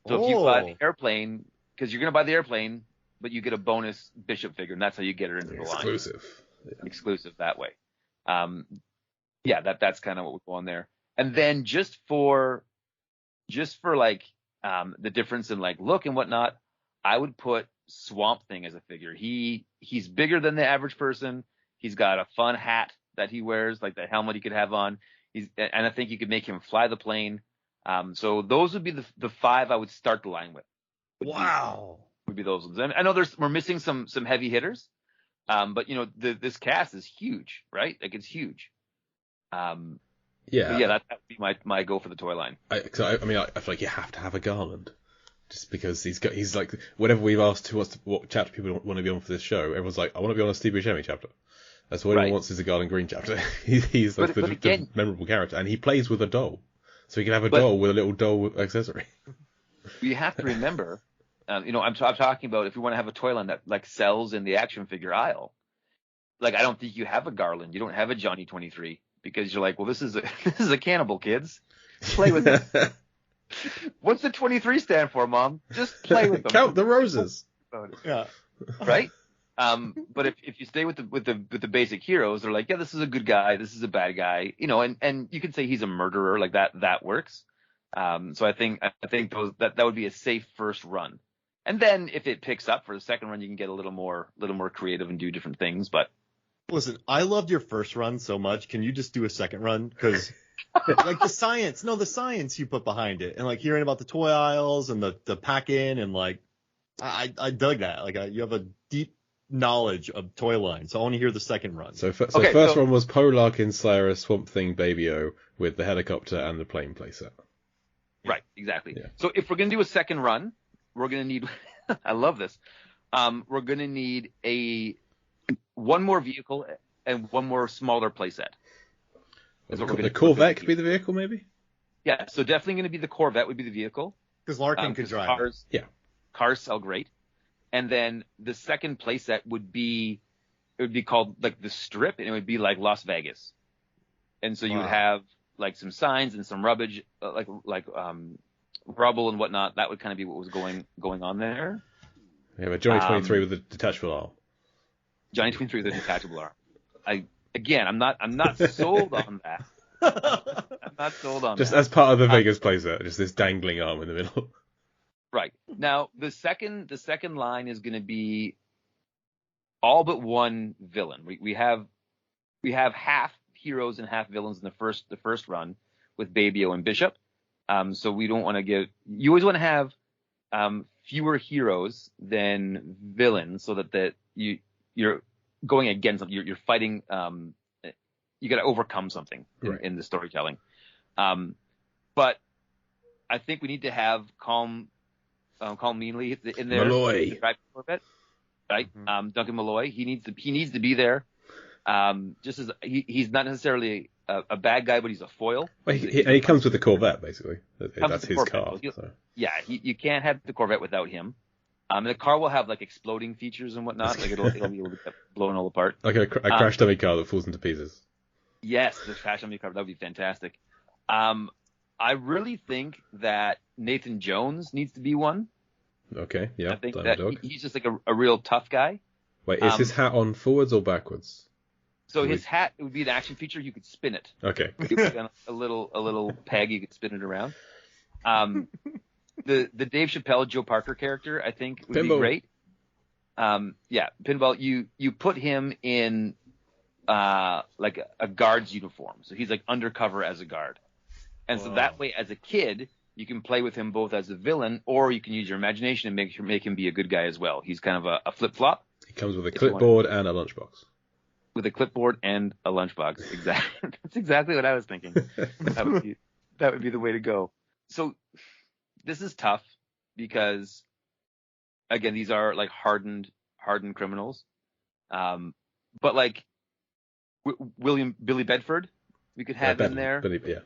So if you buy the airplane, because you're going to buy the airplane, but you get a bonus Bishop figure, and that's how you get her into the line. Exclusive that way. That's kind of what would go on there. And then just for like the difference in like look and whatnot, I would put Swamp Thing as a figure. He's bigger than the average person. He's got a fun hat that he wears, like the helmet he could have on. And I think you could make him fly the plane. So those would be the 5 I would start the line with. Would be those ones. And I know we're missing some heavy hitters, but this cast is huge, right? Like it's huge. That would be my go for the toy line. I feel like you have to have a Garland, just because he's like whenever we've asked what chapter people want to be on for this show, everyone's like, I want to be on a Steve Buscemi chapter. That's what everyone wants is a Garland Green chapter. He's like the memorable character, and he plays with a doll, so he can have a doll with a little doll accessory. You have to remember, I'm talking about if you want to have a toy line that like sells in the action figure aisle. Like I don't think you have a Garland, you don't have a Johnny 23. Because you're like, well, this is a cannibal, kids. Play with it. What's the 23 stand for, Mom? Just play with them. Count the roses. Yeah. Right. But if you stay with the basic heroes, they're like, yeah, this is a good guy, this is a bad guy, and you can say he's a murderer, like that works. So I think that would be a safe first run, and then if it picks up for the second run, you can get a little more creative and do different things, but. Listen, I loved your first run so much. Can you just do a second run? Because like the science you put behind it, and like hearing about the toy aisles and the pack-in, and like I dug that. Like you have a deep knowledge of toy line, so I want to hear the second run. So first one was Polar Kinslayer, Swamp Thing, Baby-O with the helicopter and the plane playset. Right, exactly. Yeah. So if we're gonna do a second run, we're gonna need. I love this. We're gonna need one more vehicle and one more smaller playset. The Corvette could be the vehicle, maybe? Yeah, so definitely going to be the Corvette would be the vehicle. Because Larkin could drive. Cars sell great. And then the second playset would be called like the Strip, and it would be like Las Vegas. And so you would have like some signs and some rubbish, like rubble and whatnot. That would kind of be what was going on there. Yeah, but Johnny 23 with the detachable arm. Johnny 23 with a detachable arm. I'm not sold on that. I'm not sold on just that. Just as part of the Vegas playset, just this dangling arm in the middle. Right. Now, the second line is going to be all but one villain. We have half heroes and half villains in the first run with Baby-O and Bishop. So we don't want to you always want to have fewer heroes than villains, so that you're going against something. You're fighting. You got to overcome something in the storytelling. But I think we need to have Calm Meanly in there. Malloy. Corvette, right? Mm-hmm. Duncan Malloy. He needs to be there. Just as he's not necessarily a bad guy, but he's a foil. Well, he comes with the Corvette, basically. That's his car. So. Yeah, you can't have the Corvette without him. The car will have like exploding features and whatnot. Like it'll be able to get blown all apart. Like a crash dummy car that falls into pieces. Yes, the crash dummy car, that would be fantastic. I really think that Nathan Jones needs to be one. Okay, yeah. I think that he's just like a real tough guy. Wait, is his hat on forwards or backwards? So his hat, it would be an action feature. You could spin it. Okay. You could put on a little peg. You could spin it around. The Dave Chappelle Joe Parker character, I think, would be great. Pinball. You put him in like a guard's uniform, so he's like undercover as a guard, and so that way, as a kid, you can play with him both as a villain, or you can use your imagination and make him be a good guy as well. He's kind of a flip flop. He comes with a clipboard and a lunchbox. With a clipboard and a lunchbox. Exactly. That's exactly what I was thinking. That would be the way to go. So this is tough because, again, these are like hardened criminals. But like Billy Bedford, we could have in there. Yeah.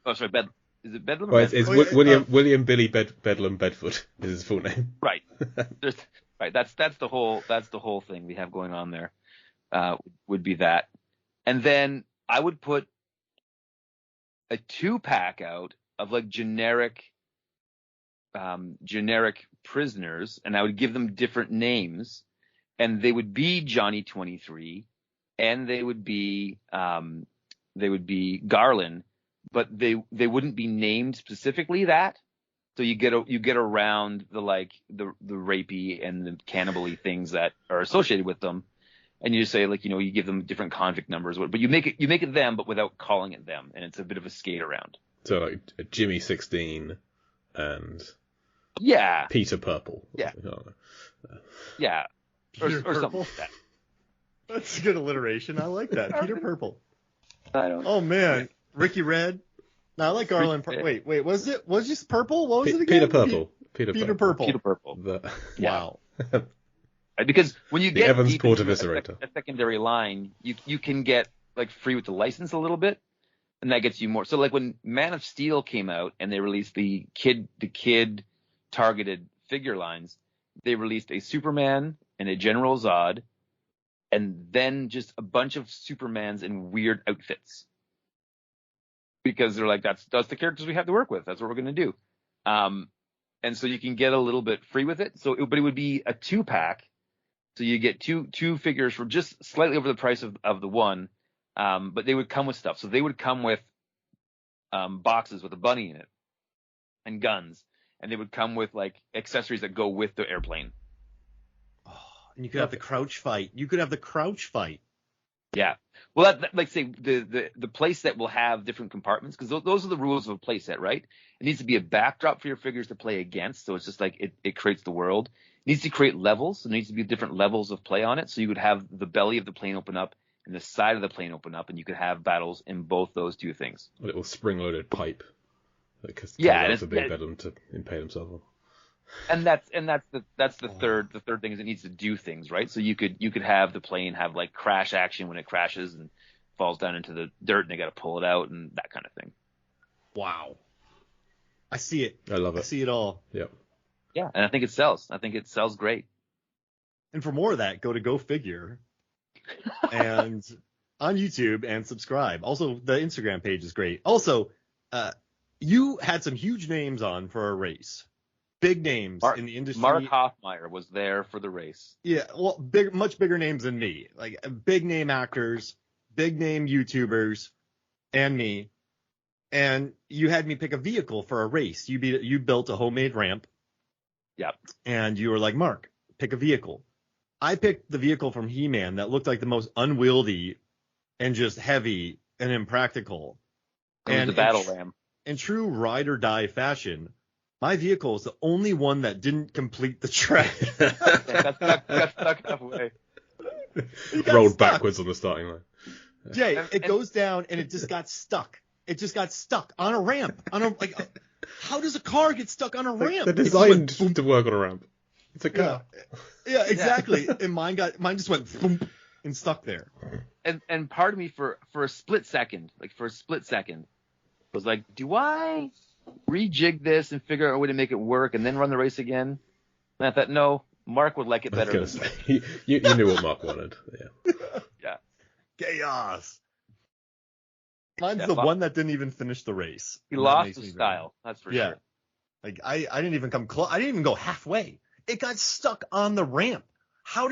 Oh, sorry, is it Bedlam? Well, it's William Billy Bedlam Bedford is his full name. Right. Right. That's the whole thing we have going on there. Would be that. And then I would put a 2-pack out of like generic prisoners, and I would give them different names, and they would be Johnny 23, and they would be Garland, but they wouldn't be named specifically that. So you get around the rapey and the cannibal-y things that are associated with them. And you just say, like, you give them different convict numbers, but you make it them, but without calling it them, and it's a bit of a skate around. So like Jimmy 16 and Peter Purple. Yeah. Peter or something Purple? like that. That's good alliteration. I like that. Peter Purple. I don't know. Oh man, Ricky Red. No, I like Garland. Wait, was this purple? What was it again? Peter Purple. Peter Purple. Wow. Because when you the get Evans deep Porter into Eviscerator. a secondary line, you can get like free with the license a little bit, and that gets you more. So like when Man of Steel came out and they released the kid targeted figure lines, they released a Superman and a General Zod, and then just a bunch of Supermans in weird outfits. Because they're like, that's the characters we have to work with. That's what we're going to do. And so you can get a little bit free with it. But it would be a 2-pack. So you get two figures for just slightly over the price of the one. But they would come with stuff. So they would come with boxes with a bunny in it and guns. And they would come with like accessories that go with the airplane. Oh, and you could have the crouch fight. Yeah. Well, like say the playset will have different compartments, because those are the rules of a playset, right? It needs to be a backdrop for your figures to play against, so it's just like it creates the world. It needs to create levels, so there needs to be different levels of play on it. So you would have the belly of the plane open up and the side of the plane open up, and you could have battles in both those two things. A little spring-loaded pipe. Because it's a big bedlam to impale himself on. And that's the third thing is it needs to do things, right? So you could have the plane have like crash action when it crashes and falls down into the dirt and they got to pull it out and that kind of thing. Wow. I see it. I love it. I see it all. Yep. Yeah, and I think it sells. I think it sells great. And for more of that, go to GoFigure and on YouTube and subscribe. Also, the Instagram page is great. Also, you had some huge names on for a race. Big names in the industry. Mark Hoffmeyer was there for the race. Yeah, well, much bigger names than me. Like big name actors, big name YouTubers, and me. And you had me pick a vehicle for a race. You built a homemade ramp. Yep. And you were like, Mark, pick a vehicle. I picked the vehicle from He-Man that looked like the most unwieldy and just heavy and impractical. And the battle ram. In true ride or die fashion, my vehicle is the only one that didn't complete the track. Got stuck halfway. Rolled backwards on the starting line. Jay, it goes down and it just got stuck. It just got stuck on a ramp. How does a car get stuck on a ramp? They're designed to work on a ramp. It's a car. Yeah, exactly. And mine just went boom and stuck there. And part of me for a split second, was like, do I rejig this and figure out a way to make it work and then run the race again? And I thought, no, Mark would like it better. I was going to say, you knew what Mark wanted. Yeah. Yeah. Chaos. Mine's the one that didn't even finish the race. He lost his style. That's for sure. Like I didn't even come close. I didn't even go halfway. It got stuck on the ramp. I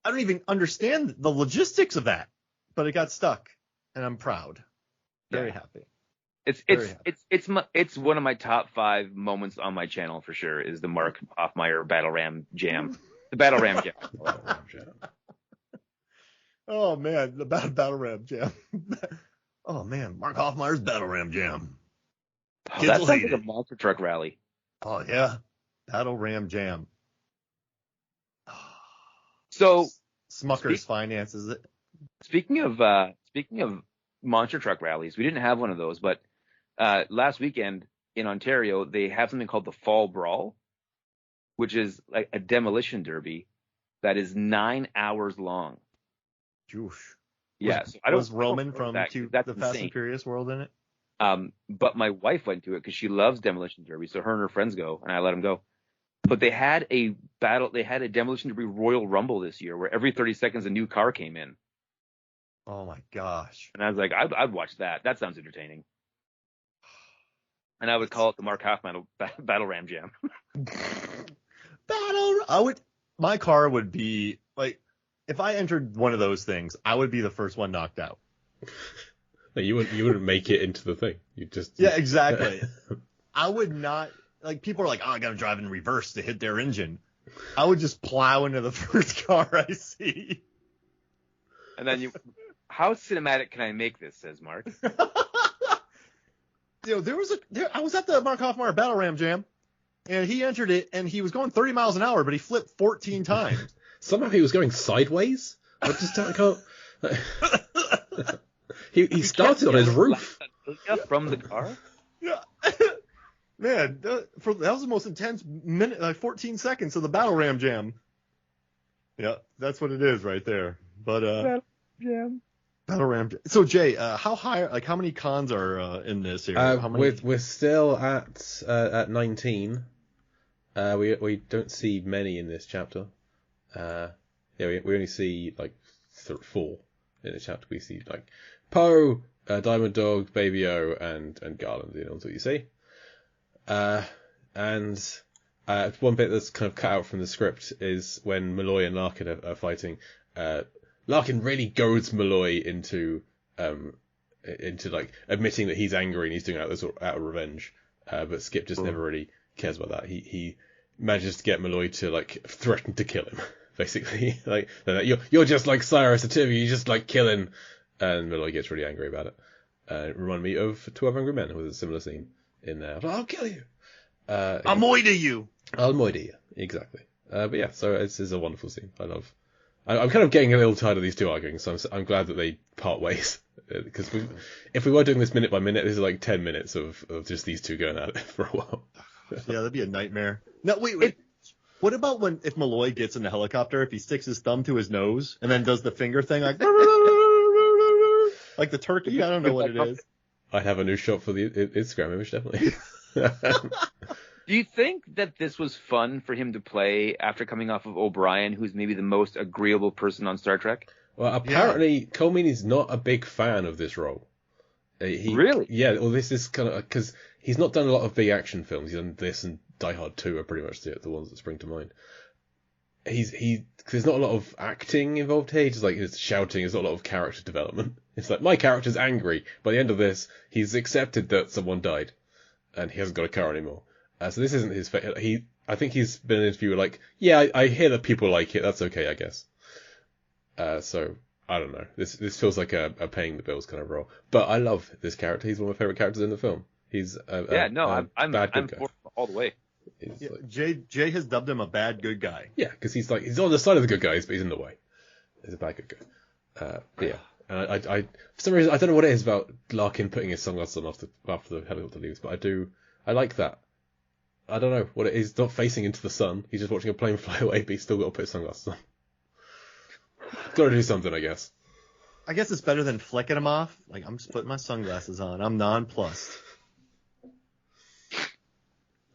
don't even understand the logistics of that. but it got stuck, and I'm proud. Very happy. It's one of my top 5 moments on my channel for sure. Is the Mark Hoffmeyer Battle Ram Jam, the Battle Ram Jam. Oh man, the Battle Ram Jam. Oh man, Mark Hoffmeyer's Battle Ram Jam. Oh, that sounds like a monster truck rally. Oh yeah, Battle Ram Jam. So Smucker's finances it. Speaking of monster truck rallies, we didn't have one of those, but last weekend in Ontario they have something called the Fall Brawl, which is like a demolition derby that is 9 hours long. Joosh. Yeah, was Roman from the Fast and Furious world in it? But my wife went to it because she loves demolition derby, so her and her friends go, and I let them go. But they had a demolition derby Royal Rumble this year, where every 30 seconds a new car came in. Oh my gosh! And I was like, I'd watch that. That sounds entertaining. And I would call it the Mark Hoffman Battle Ram Jam. My car would be like, if I entered one of those things, I would be the first one knocked out. No, you wouldn't make it into the thing. Yeah, exactly. I would not, like, people are like, oh, I gotta drive in reverse to hit their engine. I would just plow into the first car I see. And then how cinematic can I make this, says Mark. I was at the Mark Hoffmeyer Battle Ram Jam, and he entered it, and he was going 30 miles an hour, but he flipped 14 times. Somehow he was going sideways? I can't... He started on his roof. From the car? Yeah. Man, that was the most intense minute, like 14 seconds of the Battle Ram Jam. Yeah, that's what it is right there. But Battle Ram Jam. So Jay, how many cons are in this here? We're still at 19. We don't see many in this chapter. We only see like 4 in the chapter. We see like Poe, Diamond Dog, Baby O, and Garland. That's what you see. And one bit that's kind of cut out from the script is when Malloy and Larkin are fighting. Larkin really goads Malloy into like admitting that he's angry and he's doing it out of revenge. But Skip just never really cares about that. He manages to get Malloy to like threaten to kill him, basically. Like, you're just like Cyrus the Timmy, you just like killing. And Malloy gets really angry about it. It reminded me of 12 Angry Men with a similar scene in there. Like, I'll kill you. I'll moida you. I'll moida you. Exactly. But yeah, so this is a wonderful scene. I'm kind of getting a little tired of these two arguing, so I'm glad that they part ways. Because if we were doing this minute by minute, this is like 10 minutes of just these two going at it for a while. Yeah, that'd be a nightmare. No, wait. What about if Malloy gets in the helicopter, if he sticks his thumb to his nose and then does the finger thing like like the turkey? I don't know what it is. I'd have a new shot for the Instagram image, definitely. Do you think that this was fun for him to play after coming off of O'Brien, who's maybe the most agreeable person on Star Trek? Well, apparently Cole Meany's not a big fan of this role. Really? Yeah, well, this is kind of because he's not done a lot of big action films. He's done this and Die Hard 2 are pretty much the ones that spring to mind. There's not a lot of acting involved here. He's just like his shouting. There's not a lot of character development. It's like my character's angry. By the end of this, he's accepted that someone died, and he hasn't got a car anymore. So this isn't his. I think he's been in an interview like, yeah, I hear that people like it. That's okay, I guess. So I don't know. This feels like a paying the bills kind of role. But I love this character. He's one of my favorite characters in the film. He's I'm for all the way. Yeah, Jay has dubbed him a bad good guy. Yeah, because he's on the side of the good guys, but he's in the way. He's a bad good guy. But yeah, and I for some reason I don't know what it is about Larkin putting his sunglasses on after the helicopter leaves, but I like that. I don't know what it is. He's not facing into the sun. He's just watching a plane fly away, but he's still got to put his sunglasses on. Got to do something, I guess. I guess it's better than flicking them off. Like, I'm just putting my sunglasses on. I'm nonplussed.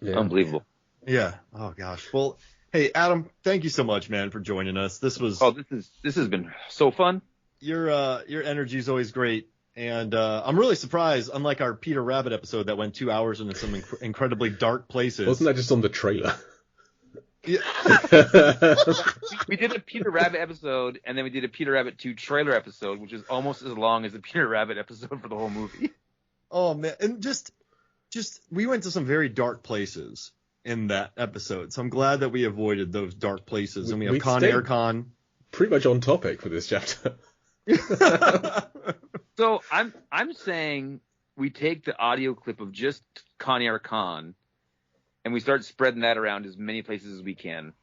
Yeah. Unbelievable. Yeah. Oh gosh. Well, hey Adam, thank you so much, man, for joining us. This has been so fun. Your energy is always great, and I'm really surprised. Unlike our Peter Rabbit episode that went 2 hours into some incredibly dark places. Wasn't that just on the trailer? Yeah. We did a Peter Rabbit episode, and then we did a Peter Rabbit 2 trailer episode, which is almost as long as the Peter Rabbit episode for the whole movie. Oh man, and just we went to some very dark places in that episode, so I'm glad that we avoided those dark places. And we have Con Air Con. Pretty much on topic for this chapter. So I'm saying we take the audio clip of just Con Air Con, and we start spreading that around as many places as we can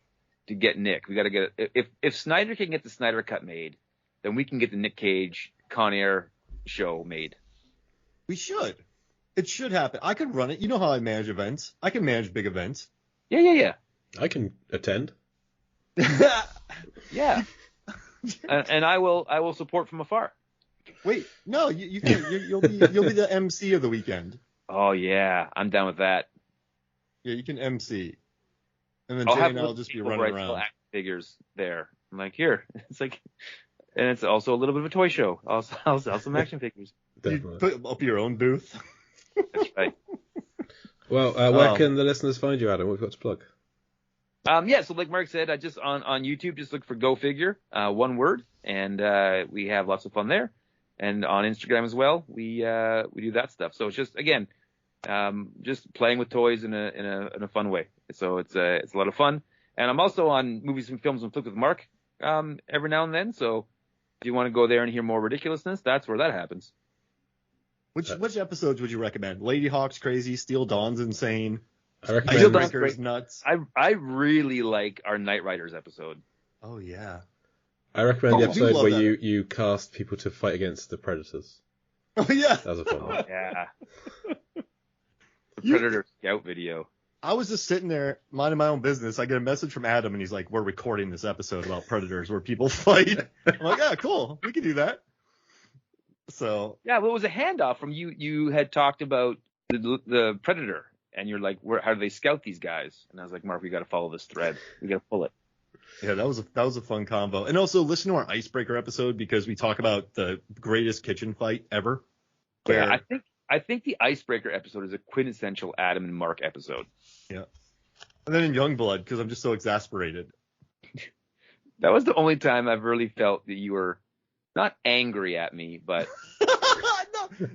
to get Nick. We got to get it. If Snyder can get the Snyder cut made, then we can get the Nick Cage Con Air show made. We should. It should happen. I could run it. You know how I manage events. I can manage big events. Yeah. I can attend. Yeah. And I will support from afar. Wait, no, you can. You'll be the MC of the weekend. Oh yeah, I'm down with that. Yeah, you can MC, and then I'll Jay have and I'll just be people running write around. action figures there. I'm like, here. It's like, and it's also a little bit of a toy show. I'll sell some action figures. You put up your own booth. That's right. Well, where can the listeners find you, Adam? What have you got to plug? Yeah, so like Mark said, I just on YouTube just look for GoFigure, one word, and we have lots of fun there. And on Instagram as well, we do that stuff. So it's just again, just playing with toys in a fun way. So it's a lot of fun. And I'm also on Movies and Films and Flick with Mark every now and then. So if you want to go there and hear more ridiculousness, that's where that happens. Which episodes would you recommend? Lady Hawk's crazy, Steel Dawn's insane. I recommend Breaker's nuts. I really like our Knight Riders episode. Oh yeah. I recommend the episode where that. you cast people to fight against the Predators. Oh yeah. That was a fun one. Yeah. The Predator Scout video. I was just sitting there minding my own business. I get a message from Adam, and he's like, "We're recording this episode about predators where people fight." I'm like, "Yeah, cool. We can do that." So yeah, well, it was a handoff from you. You had talked about the Predator, and you're like, how do they scout these guys? And I was like, Mark, we got to follow this thread. We got to pull it. yeah, that was a fun combo. And also listen to our icebreaker episode because we talk about the greatest kitchen fight ever. Yeah, I think the icebreaker episode is a quintessential Adam and Mark episode. Yeah. And then in Youngblood, because I'm just so exasperated. That was the only time I've really felt that you were not angry at me, but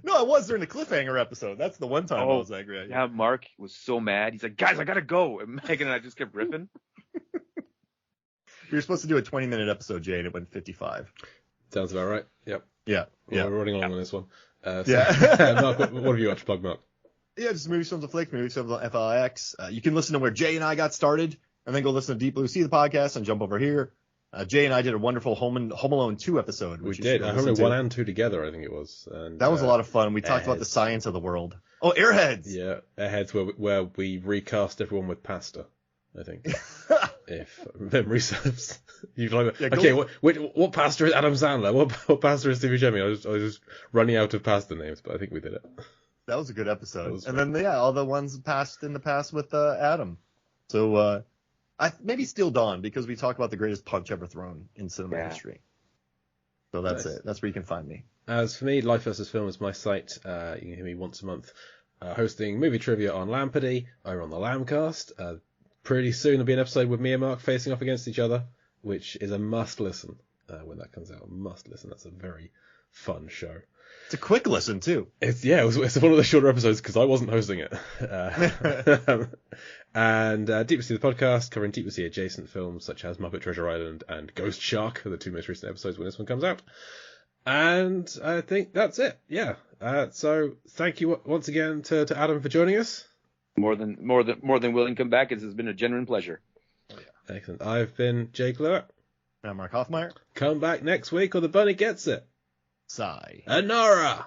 no, I was during the cliffhanger episode. That's the one time I was angry at you. Yeah, Mark was so mad. He's like, guys, I gotta go. And Megan and I just kept riffing. We were supposed to do a 20-minute episode, Jay, and it went 55. Sounds about right. Yep. Yeah. Well, we're running along on this one. Yeah. Mark, what have you got to plug, Mark? Yeah, just Movies, Films, and Flicks, Movies, Films on FLX. You can listen to where Jay and I got started, and then go listen to Deep Blue Sea, the podcast, and jump over here. Jay and I did a wonderful Home Alone 2 episode. We did. Home Alone 1 and 2 together, I think it was. And that was a lot of fun. We talked about the science of the world. Oh, Airheads! Yeah, Airheads where we recast everyone with pasta, I think. If memory serves. What pasta is Adam Sandler? What pasta is Steve Buscemi? I was just running out of pasta names, but I think we did it. That was a good episode. And then, all the ones passed in the past with Adam. So, maybe Steel Dawn, because we talk about the greatest punch ever thrown in cinema history. So that's it. That's where you can find me. As for me, Life vs. Film is my site. You can hear me once a month hosting movie trivia on Lampardy over on the Lamcast. Pretty soon there'll be an episode with me and Mark facing off against each other, which is a must listen when that comes out. Must listen. That's a very fun show. It's a quick listen too. It's one of the shorter episodes because I wasn't hosting it. And Deep Sea, the podcast, covering Deep Sea adjacent films such as Muppet Treasure Island and Ghost Shark are the two most recent episodes when this one comes out. And I think that's it. Yeah. So thank you once again to Adam for joining us. More than willing to come back. It has been a genuine pleasure. Oh, yeah. Excellent. I've been Jake Lewis. And I'm Mark Hoffmeyer. Come back next week or the bunny gets it. Sigh. Anora!